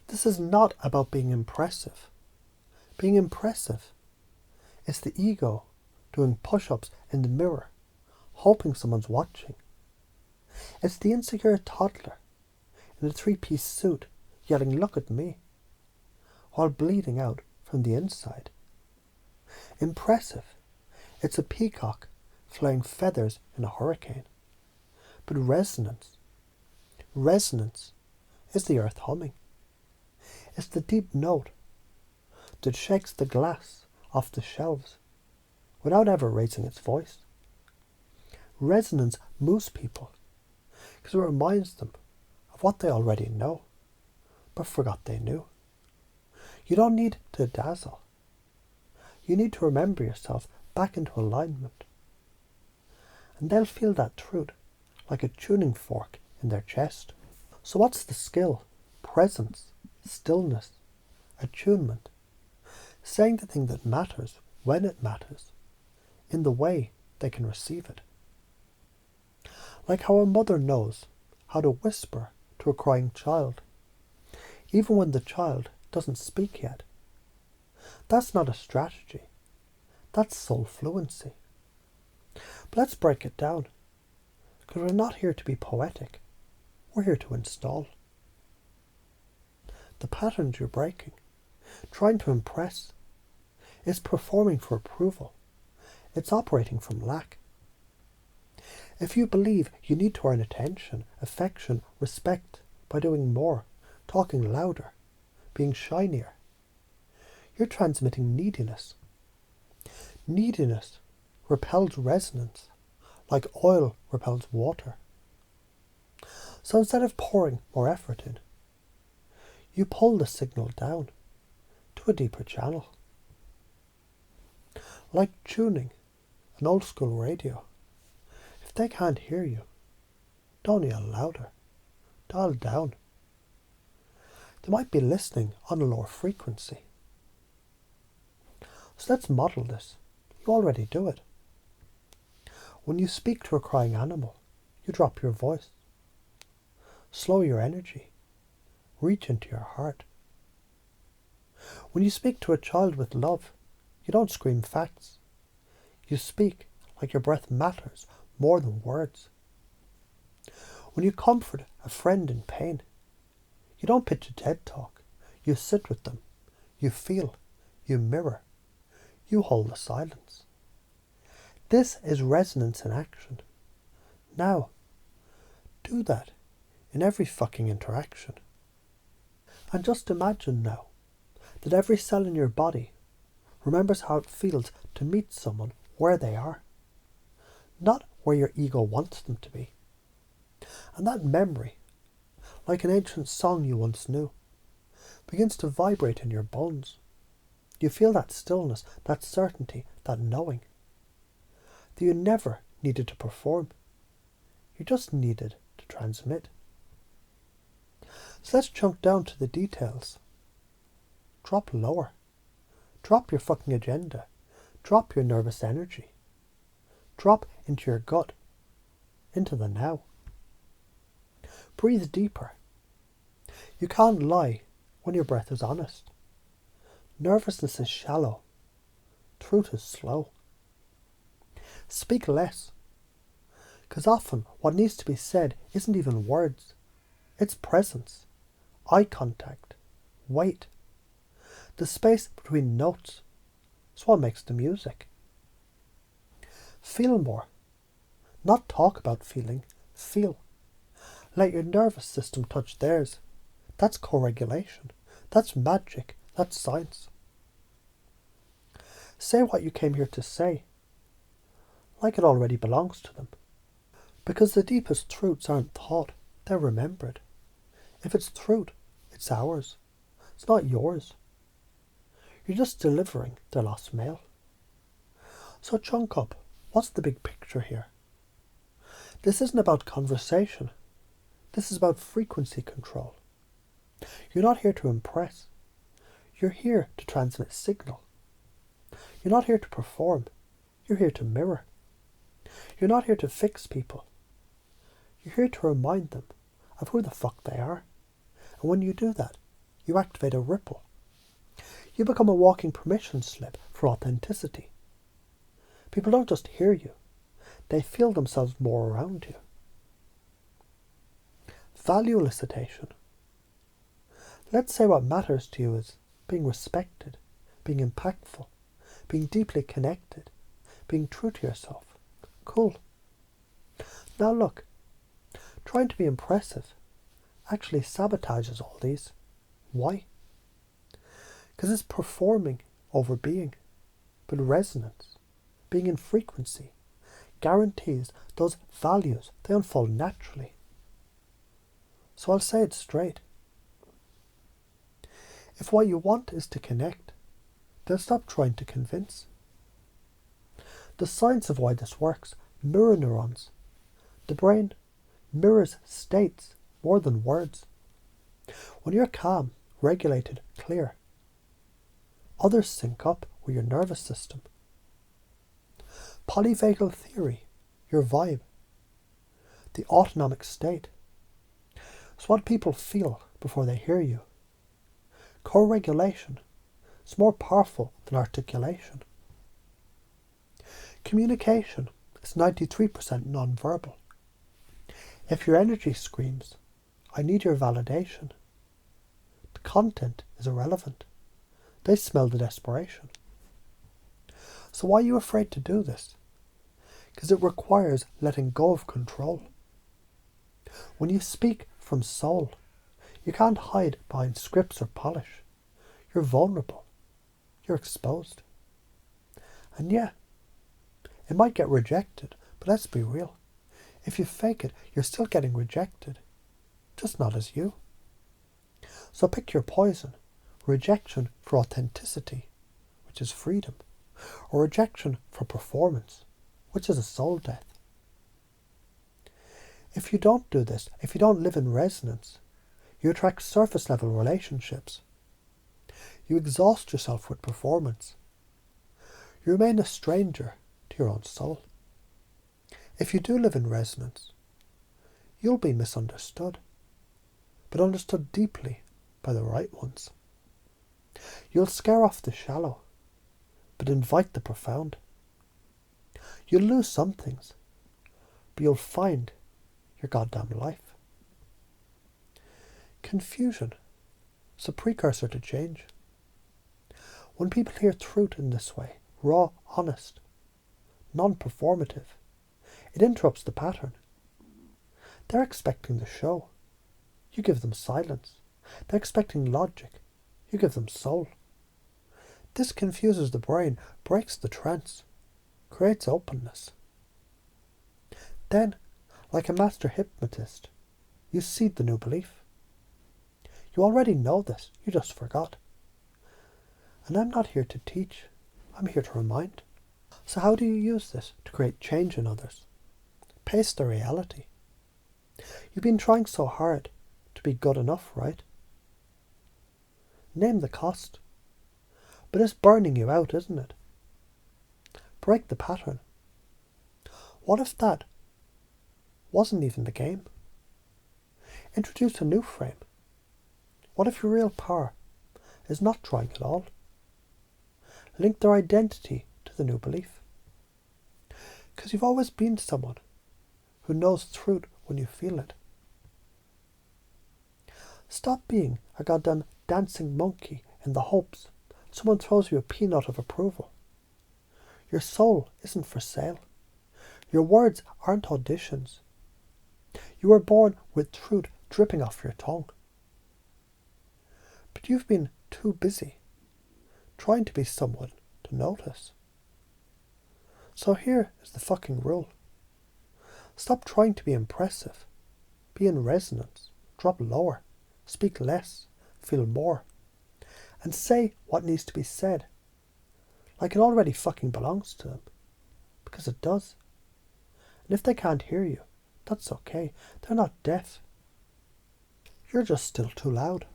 This is not about being impressive. Being impressive is the ego doing push-ups in the mirror, hoping someone's watching. It's the insecure toddler in a three-piece suit yelling, "Look at me," while bleeding out from the inside. Impressive. It's a peacock flying feathers in a hurricane. But resonance is the earth humming. It's the deep note that shakes the glass off the shelves without ever raising its voice. Resonance moves people because it reminds them of what they already know, but forgot they knew. You don't need to dazzle. You need to remember yourself back into alignment. And they'll feel that truth like a tuning fork in their chest. So what's the skill? Presence, stillness, attunement. Saying the thing that matters when it matters, in the way they can receive it. Like how a mother knows how to whisper to a crying child, even when the child doesn't speak yet. That's not a strategy. That's soul fluency. But let's break it down, because we're not here to be poetic. We're here to install. The patterns you're breaking, trying to impress, is performing for approval. It's operating from lack. If you believe you need to earn attention, affection, respect by doing more, talking louder, being shinier, you're transmitting neediness. Neediness repels resonance, like oil repels water. So instead of pouring more effort in, you pull the signal down to a deeper channel. Like tuning an old school radio. If they can't hear you, don't yell louder. Dial down. They might be listening on a lower frequency. So let's model this. You already do it. When you speak to a crying animal, you drop your voice. Slow your energy. Reach into your heart. When you speak to a child with love, you don't scream facts. You speak like your breath matters more than words. When you comfort a friend in pain, you don't pitch a TED talk. You sit with them. You feel. You mirror. You hold the silence. This is resonance in action. Now, do that in every fucking interaction. And just imagine now that every cell in your body remembers how it feels to meet someone where they are, not where your ego wants them to be. And that memory, like an ancient song you once knew, begins to vibrate in your bones. You feel that stillness, that certainty, that knowing that you never needed to perform. You just needed to transmit. So let's chunk down to the details. Drop lower. Drop your fucking agenda. Drop your nervous energy. Drop into your gut. Into the now. Breathe deeper. You can't lie when your breath is honest. Nervousness is shallow. Truth is slow. Speak less. Because often what needs to be said isn't even words. It's presence. Eye contact. Weight. The space between notes is what makes the music. Feel more. Not talk about feeling. Feel. Let your nervous system touch theirs. That's co-regulation. That's magic. That's science. Say what you came here to say, like it already belongs to them. Because the deepest truths aren't thought, they're remembered. If it's truth, it's ours. It's not yours. You're just delivering their lost mail. So chunk up. What's the big picture here? This isn't about conversation. This is about frequency control. You're not here to impress. You're here to transmit signal. You're not here to perform. You're here to mirror. You're not here to fix people. You're here to remind them of who the fuck they are. And when you do that, You activate a ripple. You become a walking permission slip for authenticity. People don't just hear you, they feel themselves more around you. Value elicitation. Let's say what matters to you is being respected, being impactful, being deeply connected, being true to yourself. Cool. Now look, trying to be impressive actually sabotages all these. Why? Because it's performing over being. But resonance, being in frequency, guarantees those values, they unfold naturally. So I'll say it straight. If what you want is to connect, then stop trying to convince. The science of why this works: mirror neurons. The brain mirrors states more than words. When you're calm, regulated, clear, others sync up with your nervous system. Polyvagal theory, your vibe, the autonomic state. It's what people feel before they hear you. Co-regulation is more powerful than articulation. Communication is 93% non-verbal. If your energy screams, "I need your validation," the content is irrelevant. They smell the desperation. So why are you afraid to do this? Because it requires letting go of control. When you speak from soul, you can't hide behind scripts or polish. You're vulnerable. You're exposed. And yeah, it might get rejected, but let's be real. If you fake it, you're still getting rejected. Just not as you. So pick your poison. Rejection for authenticity, which is freedom. Or rejection for performance, which is a soul death. If you don't do this, if you don't live in resonance, you attract surface level relationships. You exhaust yourself with performance. You remain a stranger to your own soul. If you do live in resonance, you'll be misunderstood, but understood deeply by the right ones. You'll scare off the shallow, but invite the profound. You'll lose some things, but you'll find your goddamn life. Confusion is a precursor to change. When people hear truth in this way, raw, honest, non-performative, it interrupts the pattern. They're expecting the show. You give them silence. They're expecting logic. You give them soul. This confuses the brain, breaks the trance, creates openness. Then, like a master hypnotist, you seed the new belief. You already know this, you just forgot. And I'm not here to teach, I'm here to remind. So how do you use this to create change in others? Pace the reality. You've been trying so hard to be good enough, right? Name the cost. But it's burning you out, isn't it? Break the pattern. What if that wasn't even the game? Introduce a new frame. What if your real power is not trying at all? Link their identity to the new belief. Because you've always been someone who knows truth when you feel it. Stop being a goddamn dancing monkey in the hopes someone throws you a peanut of approval. Your soul isn't for sale. Your words aren't auditions. You were born with truth dripping off your tongue. But you've been too busy trying to be someone to notice. So here is the fucking rule. Stop trying to be impressive. Be in resonance. Drop lower. Speak less. Feel more. And say what needs to be said. Like it already fucking belongs to them. Because it does. And if they can't hear you, that's okay. They're not deaf. You're just still too loud.